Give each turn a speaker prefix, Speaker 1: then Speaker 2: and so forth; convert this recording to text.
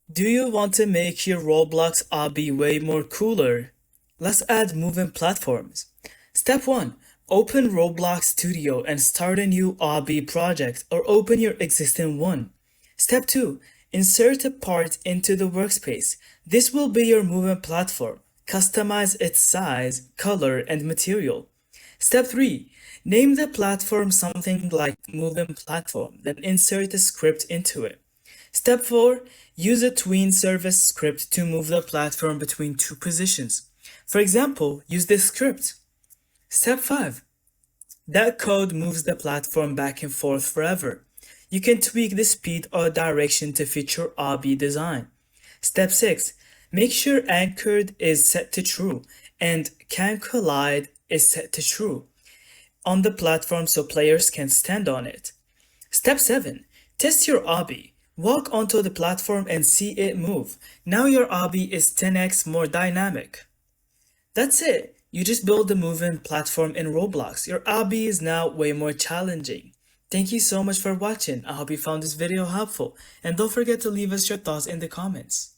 Speaker 1: Do you want to make your Roblox Obby way more cooler? Let's add moving platforms. Step 1. Open Roblox Studio and start a new Obby project or open your existing one. Step 2. Insert a part into the workspace. This will be your moving platform. Customize its size, color, and material. Step 3. Name the platform something like moving platform, then insert a script into it. Step 4. Use a tween service script to move the platform between two positions. For example, use this script. Step 5. That code moves the platform back and forth forever. You can tweak the speed or direction to fit your obby design. Step 6. Make sure anchored is set to true and can collide is set to true on the platform so players can stand on it. Step 7. Test your obby. Walk onto the platform and see it move. Now your obby is 10x more dynamic. That's it. You just build a moving platform in Roblox. Your obby is now way more challenging. Thank you so much for watching. I hope you found this video helpful. And don't forget to leave us your thoughts in the comments.